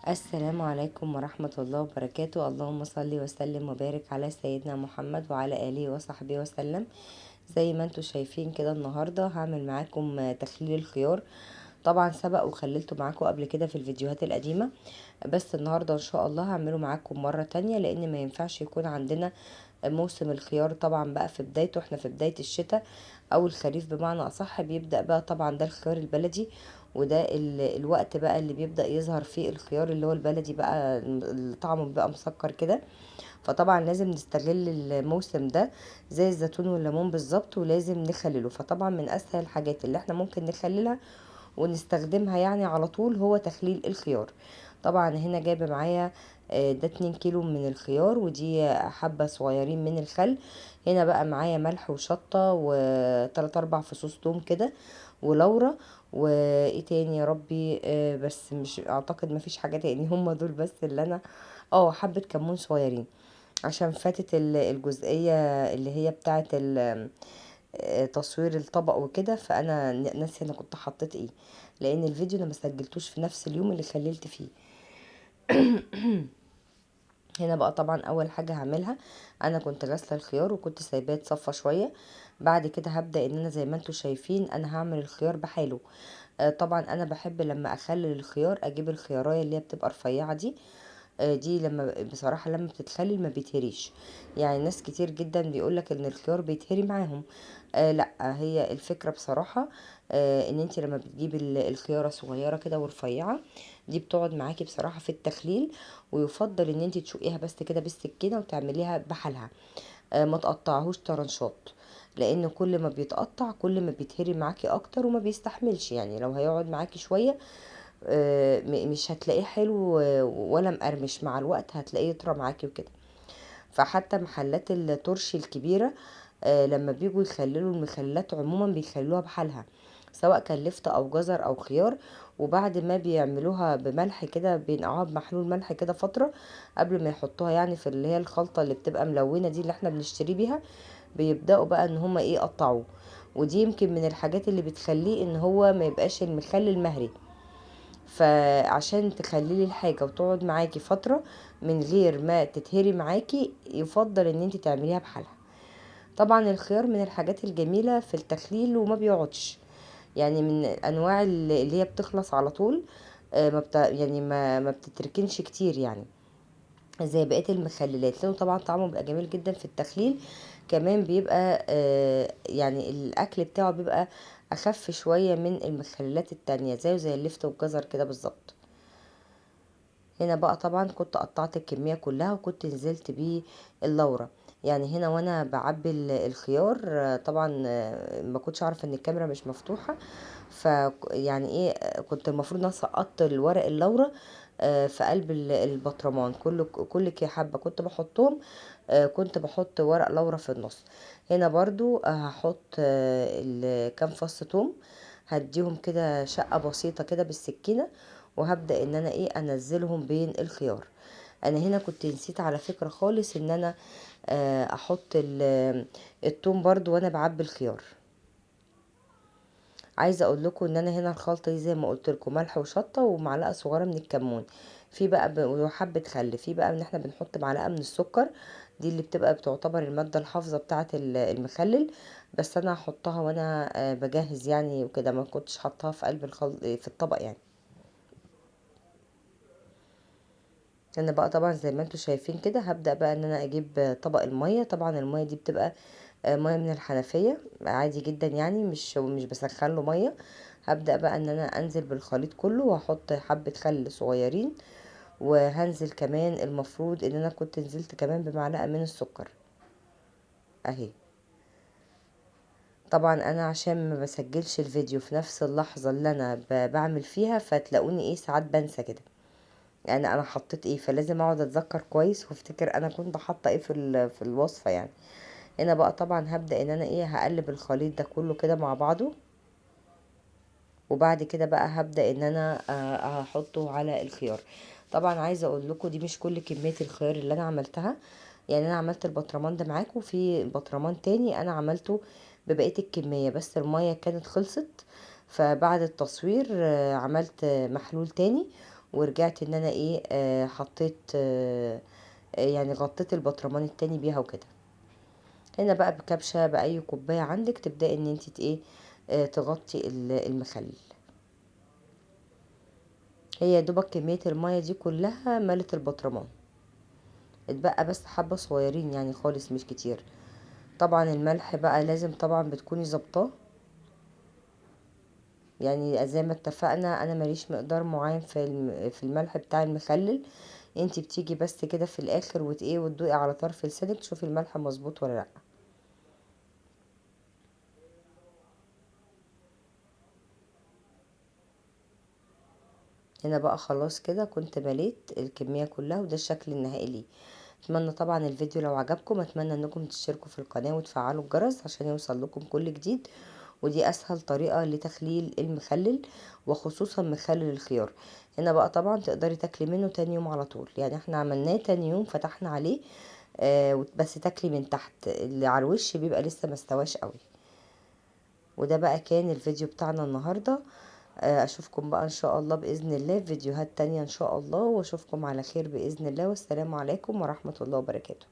السلام عليكم ورحمة الله وبركاته. اللهم صل وسلم وبارك على سيدنا محمد وعلى آله وصحبه وسلم. زي ما انتوا شايفين كده النهاردة هعمل معاكم تخليل الخيار. طبعا سبق وخللته معاكم قبل كده في الفيديوهات القديمة، بس النهاردة ان شاء الله هعمله معاكم مرة تانية، لان ما ينفعش يكون عندنا موسم الخيار طبعا بقى في بدايته. احنا في بداية الشتاء او الخريف بمعنى اصح، بيبدأ بقى طبعا ده الخيار البلدي، وده الوقت بقى اللي بيبدأ يظهر فيه الخيار اللي هو البلدي بقى، اللي طعمه بيبقى مسكر كده. فطبعا لازم نستغل الموسم ده زي الزيتون والليمون بالظبط، ولازم نخلله. فطبعا من اسهل الحاجات اللي احنا ممكن نخللها ونستخدمها يعني على طول هو تخليل الخيار. طبعا هنا جايبه معايا ده 2 كيلو من الخيار، ودي حبة صغيرين من الخل. هنا بقى معايا ملح وشطة وتلات اربع فصوص توم كده، ولورا، وايه تاني يا ربي، بس مش اعتقد مفيش حاجة تاني، هم دول بس اللي انا حبة كمون صغيرين. عشان فاتت الجزئية اللي هي بتاعت تصوير الطبق وكده، فانا ناسي انا كنت حطيت ايه، لان الفيديو انا مسجلتوش في نفس اليوم اللي خللت فيه. هنا بقى طبعا اول حاجة هعملها، انا كنت غاسله الخيار وكنت سايباه يتصفى شويه. بعد كده هبدا ان انا زي ما انتوا شايفين انا هعمل الخيار بحاله. طبعا انا بحب لما اخلل الخيار اجيب الخيارية اللي هي بتبقى رفيعه دي. دي لما بصراحة لما بتتخلل ما بيتهريش. يعني ناس كتير جدا بيقولك ان الخيار بيتهري معاهم. لا، هي الفكرة بصراحة ان انت لما بتجيبي الخيارة صغيرة كده ورفيعة، دي بتقعد معاكي بصراحة في التخليل. ويفضل ان انت تشقيها بس كده بالسكينة وتعمليها بحالها، ما تقطعهوش طرنشات، لان كل ما بيتقطع كل ما بيتهري معاكي اكتر وما بيستحملش. يعني لو هيقعد معاكي شوية مش هتلاقيه حلو، ولا مقرمش، مع الوقت هتلاقيه يطرى معاكي وكده. فحتى محلات الترشي الكبيرة لما بيجوا يخللوا المخللات عموما بيخلوها بحالها، سواء كان لفت او جزر او خيار. وبعد ما بيعملوها بملح كده، بينقعوها بمحلول ملح كده فترة قبل ما يحطوها، يعني في اللي هي الخلطة اللي بتبقى ملونة دي اللي احنا بنشتري بيها. بيبدأوا بقى ان هما ايه يقطعوه. ودي يمكن من الحاجات اللي بتخليه ان هو ما يبقاش المخلل مهري. فعشان تخللي الحاجة وتقعد معاكي فترة من غير ما تتهري معاكي، يفضل ان انت تعمليها بحالها. طبعا الخيار من الحاجات الجميلة في التخليل وما بيقعدش، يعني من انواع اللي هي بتخلص على طول. ما يعني ما بتتركنش كتير، يعني زي بقية المخللات، لانه طبعا طعمه بيبقى جميل جدا في التخليل. كمان بيبقى يعني الاكل بتاعه بيبقى اخف شوية من المخللات التانية، زي اللفت والجزر كده بالظبط. هنا بقى طبعا كنت قطعت الكمية كلها وكنت نزلت بيه اللورة. يعني هنا وانا بعبي الخيار، طبعا ما كنتش عارفه ان الكاميرا مش مفتوحه. ف يعني ايه، كنت المفروض ان انا سقطت الورق اللورة في قلب البطرمان. كل حبه كنت بحطهم، كنت بحط ورق لورا في النص. هنا برضو هحط كام فص توم، هديهم كده شقة بسيطة كده بالسكينة، وهبدأ ان انا ايه انزلهم بين الخيار. انا هنا كنت نسيت على فكرة خالص ان انا احط التوم برضو وانا بعبي الخيار. عايزه اقول لكم ان انا هنا الخلطه دي زي ما قلت لكم ملح وشطه ومعلقه صغيره من الكمون، في بقى وحبه خل، في بقى ان احنا بنحط معلقه من السكر، دي اللي بتبقى بتعتبر الماده الحافظه بتاعه المخلل. بس انا هحطها وانا بجهز يعني وكده، ما كنتش حطها في قلب في الطبق يعني. انا بقى طبعا زي ما انتم شايفين كده هبدأ بقى ان انا اجيب طبق المية. طبعا المية دي بتبقى مية من الحنفية عادي جدا، يعني مش بسخن له مية. هبدأ بقى ان انا انزل بالخليط كله واحط حبة خل صغيرين، وهنزل كمان المفروض ان انا كنت نزلت كمان بمعلقة من السكر اهي. طبعا انا عشان ما بسجلش الفيديو في نفس اللحظة اللي انا بعمل فيها، فتلاقوني ايه ساعات بنسى كده، يعني انا حطيت ايه، فلازم اقعد اتذكر كويس وافتكر انا كنت حاطه ايه في الوصفه يعني. هنا بقى طبعا هبدا ان انا ايه هقلب الخليط ده كله كده مع بعضه، وبعد كده بقى هبدا ان انا هحطه على الخيار. طبعا عايزه اقول لكم دي مش كل كميه الخيار اللي انا عملتها. يعني انا عملت البطرمان ده معاكم، في بطرمان تاني انا عملته ببقيه الكميه، بس الميه كانت خلصت. فبعد التصوير عملت محلول تاني ورجعت ان انا ايه حطيت يعني غطيت البطرمان التاني بيها وكده. هنا بقى بكبشة بأي كوباية عندك تبدأي ان انت ايه تغطي المخلل. هي يا دوبك كمية المية دي كلها ملت البطرمان، اتبقى بس حبة صغيرين يعني خالص مش كتير. طبعا الملح بقى لازم طبعا بتكوني ظابطاه، يعني زي ما اتفقنا انا ماليش مقدار معين في الملح بتاع المخلل. انتي بتيجي بس كده في الاخر ايه وتدوقي على طرف لسانك تشوفي الملح مظبوط ولا لا. هنا بقى خلاص كده كنت مليت الكمية كلها وده الشكل النهائي ليه. اتمنى طبعا الفيديو لو عجبكم، اتمنى انكم تشتركوا في القناة وتفعلوا الجرس عشان يوصل لكم كل جديد. ودي اسهل طريقة لتخليل المخلل وخصوصا مخلل الخيار. هنا بقى طبعا تقدري تاكلي منه تاني يوم على طول، يعني احنا عملناه تاني يوم فتحنا عليه بس تاكلي من تحت، اللي على الوش بيبقى لسه مستواش قوي. وده بقى كان الفيديو بتاعنا النهاردة. اشوفكم بقى ان شاء الله باذن الله في فيديوهات تانية ان شاء الله، واشوفكم على خير باذن الله، والسلام عليكم ورحمة الله وبركاته.